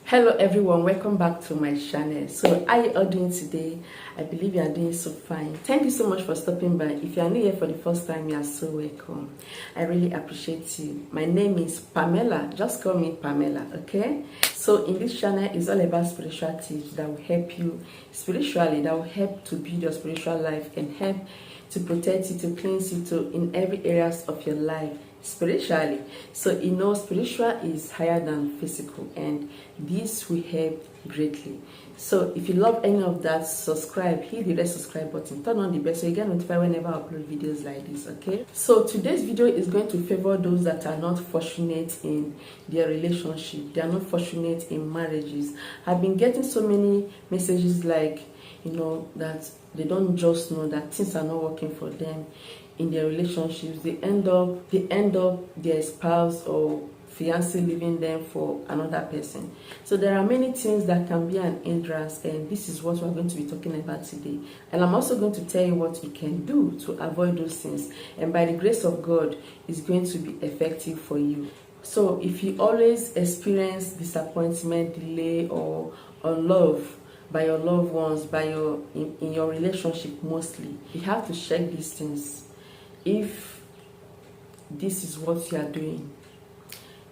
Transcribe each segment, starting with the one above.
Hello everyone, welcome back to my channel. So how you all doing today? I believe you are doing so fine. Thank you so much for stopping by. If you are new here for the first time, you are so welcome. I really appreciate you. My name is Pamela. Just call me Pamela, okay? So in this channel is all about spiritual tips that will help you spiritually, that will help to build your spiritual life and help to protect you, to cleanse you, to in every areas of your life spiritually. So spiritual is higher than physical, and this will help greatly. So if you love any of that, subscribe, hit the red subscribe button, turn on the bell so you get notified whenever I upload videos like this. Okay, so today's video is going to favor those that are not fortunate in their relationship, they are not fortunate in marriages. I've been getting so many messages like that they don't just know that things are not working for them in their relationships. They end up their spouse or fiance leaving them for another person. So there are many things that can be an hindrance, and this is what we're going to be talking about today. And I'm also going to tell you what you can do to avoid those things, and by the grace of God, it's going to be effective for you. So if you always experience disappointment, delay, or unlove by your loved ones, in your relationship mostly, you have to check these things. If this is what you are doing,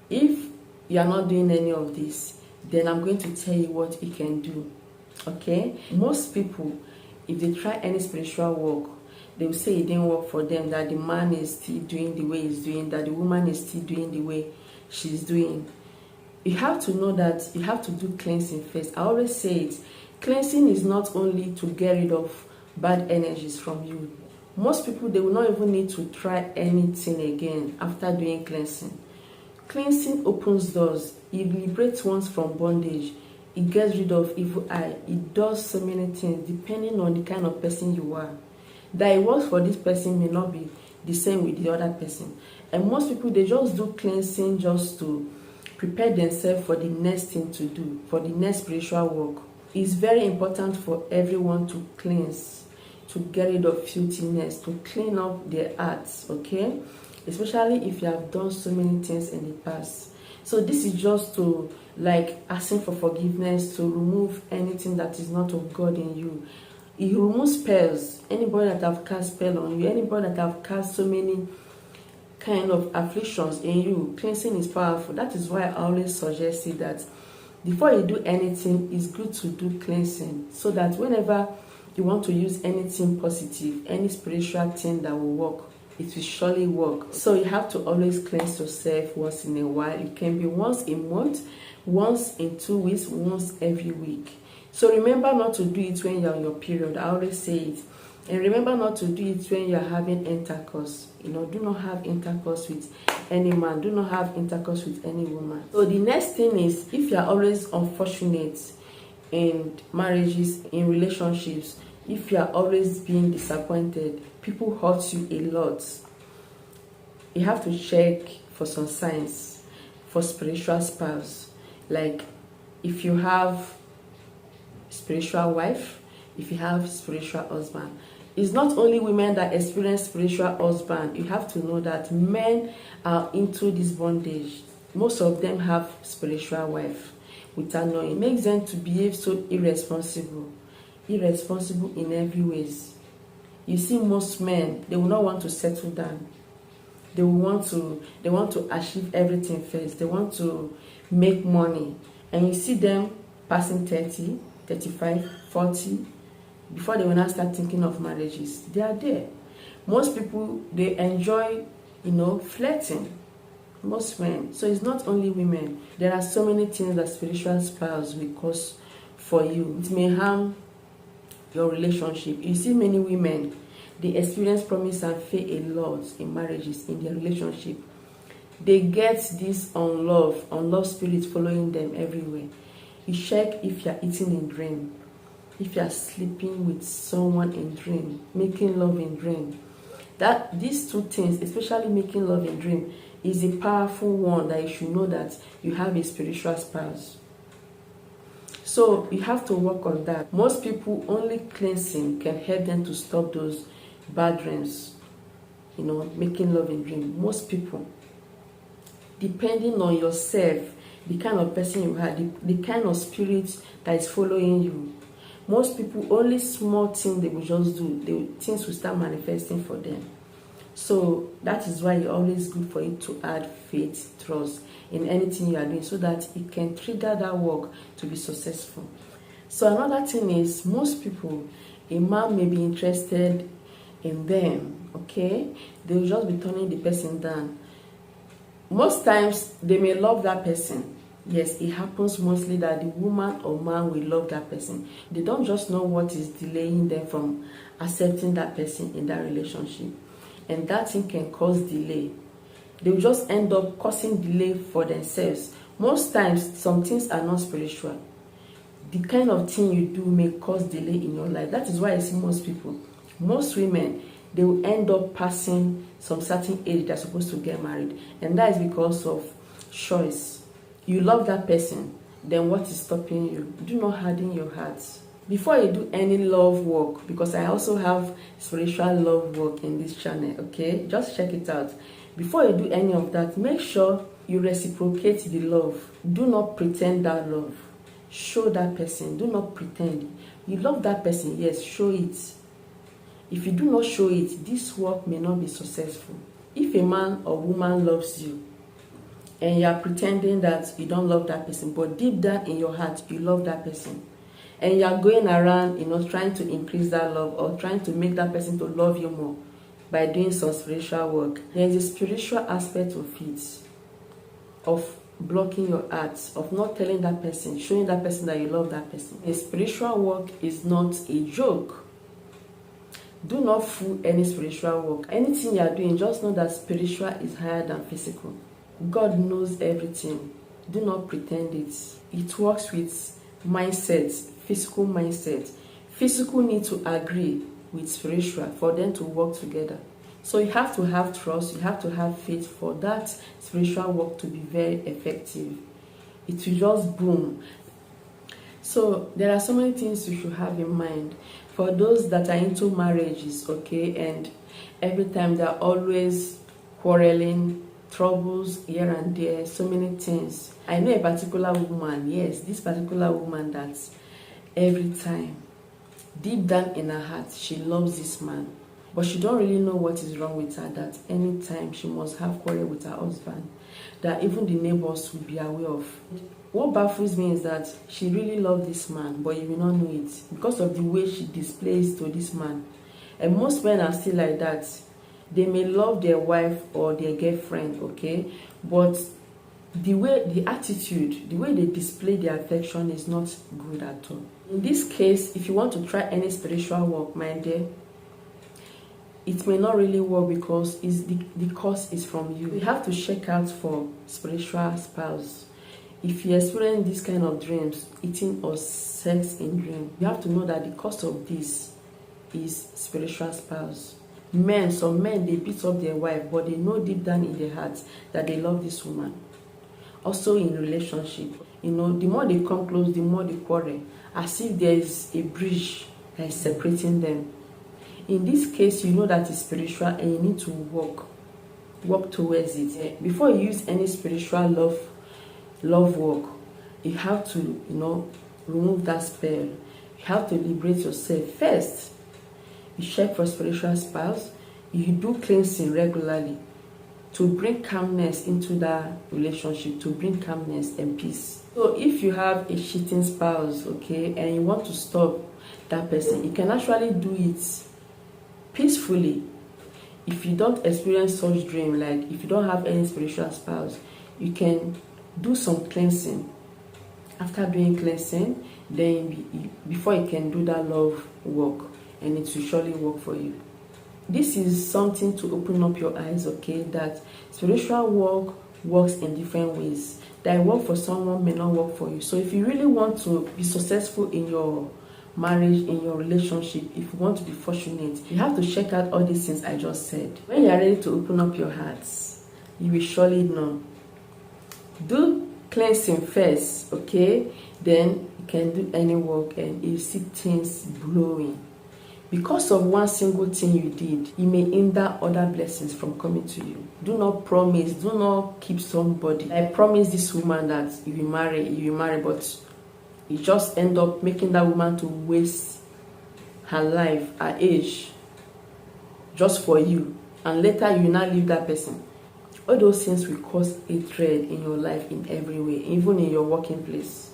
if you are not doing any of this, then I'm going to tell you what you can do. Okay, most people, if they try any spiritual work, they will say it didn't work for them, that the man is still doing the way he's doing, that the woman is still doing the way she's doing. You have to know that you have to do cleansing first. I always say it, cleansing is not only to get rid of bad energies from you. Most people, they will not even need to try anything again after doing cleansing. Cleansing opens doors. It liberates one from bondage. It gets rid of evil eye. It does so many things depending on the kind of person you are. That it works for this person may not be the same with the other person. And most people, they just do cleansing just to prepare themselves for the next thing to do, for the next spiritual work. It's very important for everyone to cleanse, to get rid of filthiness, to clean up their hearts, okay? Especially if you have done so many things in the past. So this is just to asking for forgiveness, to remove anything that is not of God in you. It removes spells. Anybody that have cast spell on you, anybody that have cast so many kind of afflictions in you, cleansing is powerful. That is why I always suggest it that before you do anything, it's good to do cleansing, so that whenever you want to use anything positive, any spiritual thing that will work, it will surely work. So you have to always cleanse yourself once in a while. It can be once a month, once in 2 weeks, once every week. So remember not to do it when you're on your period. I always say it. And remember not to do it when you're having intercourse. Do not have intercourse with any man. Do not have intercourse with any woman. So the next thing is, if you're always unfortunate in marriages, in relationships, if you are always being disappointed, people hurt you a lot, you have to check for some signs for spiritual spouse. Like if you have spiritual wife, if you have spiritual husband. It's not only women that experience spiritual husband. You have to know that men are into this bondage. Most of them have spiritual wife without knowing. It makes them to behave so irresponsible in every ways. You see, most men, they will not want to settle down. They want to achieve everything first. They want to make money. And you see them passing 30, 35, 40 before they will not start thinking of marriages. They are there. Most people, they enjoy flirting. Most men. So it's not only women. There are so many things that spiritual spouse will cause for you. It may harm your relationship. You see many women, they experience promise and fail a lot in marriages, in their relationship. They get this unlove spirit following them everywhere. You check if you're eating in dream, if you're sleeping with someone in dream, making love in dream. That these two things, especially making love in dream, is a powerful one that you should know that you have a spiritual spouse. So you have to work on that. Most people, only cleansing can help them to stop those bad dreams, making love in dream. Most people, depending on yourself, the kind of person you are, the kind of spirit that is following you. Most people, only small things they will just do, things will start manifesting for them. So that is why it's always good for you to add faith, trust in anything you are doing, so that it can trigger that work to be successful. So another thing is, most people, a man may be interested in them, okay? They will just be turning the person down. Most times they may love that person. Yes, it happens mostly that the woman or man will love that person. They don't just know what is delaying them from accepting that person in that relationship, and that thing can cause delay. They will just end up causing delay for themselves. Most times some things are not spiritual. The kind of thing you do may cause delay in your life. That is why I see most people, most women, they will end up passing some certain age they're supposed to get married, and that is because of choice. You love that person, then what is stopping you? Do not harden your heart. Before you do any love work, because I also have spiritual love work in this channel, okay? Just check it out. Before you do any of that, make sure you reciprocate the love. Do not pretend that love. Show that person. Do not pretend. You love that person, yes, show it. If you do not show it, this work may not be successful. If a man or woman loves you, and you are pretending that you don't love that person, but deep down in your heart, you love that person, and you are going around, trying to increase that love or trying to make that person to love you more by doing some spiritual work, there is a spiritual aspect of it, of blocking your heart, of not telling that person, showing that person that you love that person. A spiritual work is not a joke. Do not fool any spiritual work. Anything you are doing, just know that spiritual is higher than physical. God knows everything. Do not pretend it. It works with mindsets, physical mindset. Physical need to agree with spiritual for them to work together. So you have to have trust, you have to have faith for that spiritual work to be very effective. It will just boom. So there are so many things you should have in mind. For those that are into marriages, okay, and every time they're always quarreling, troubles here and there, so many things. I know a particular woman, yes, this particular woman that every time, deep down in her heart, she loves this man, but she don't really know what is wrong with her, that anytime she must have quarrel with her husband, that even the neighbors will be aware of. What baffles me is that she really loves this man, but you will not know it because of the way she displays to this man. And most men are still like that. They may love their wife or their girlfriend, okay, but the attitude, the way they display their affection is not good at all. In this case, if you want to try any spiritual work, my dear, it may not really work because the cause is from you. You have to check out for spiritual spouse. If you experience this kind of dreams, eating or sex in dream, you have to know that the cause of this is spiritual spouse. Some men, they beat up their wife, but they know deep down in their hearts that they love this woman. Also in relationship, the more they come close, the more they quarrel, as if there is a bridge that is separating them. In this case, you know that it's spiritual and you need to work towards it. Before you use any spiritual love work, you have to, remove that spell. You have to liberate yourself first. You check for spiritual spouse. You do cleansing regularly to bring calmness into that relationship, to bring calmness and peace. So if you have a cheating spouse, okay, and you want to stop that person, you can actually do it peacefully. If you don't experience such dream, like if you don't have any spiritual spouse, you can do some cleansing. After doing cleansing, then before you can do that love work, and it will surely work for you. This is something to open up your eyes, okay, that spiritual work works in different ways. That work for someone may not work for you. So if you really want to be successful in your marriage, in your relationship, if you want to be fortunate, you have to check out all these things I just said. When you are ready to open up your hearts, you will surely know. Do cleansing first, okay? Then you can do any work and you see things blowing. Because of one single thing you did, you may hinder other blessings from coming to you. Do not promise, do not keep somebody. I promise this woman that you will marry, but you just end up making that woman to waste her life, her age, just for you. And later you will not leave that person. All those things will cause hatred in your life in every way, even in your working place.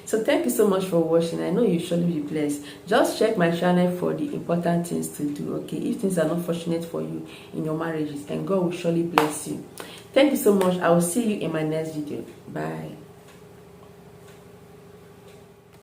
So thank you so much for watching. I know you should be blessed. Just check my channel for the important things to do, okay? If things are not fortunate for you in your marriages, and God will surely bless you. Thank you so much. I will see you in my next video. Bye.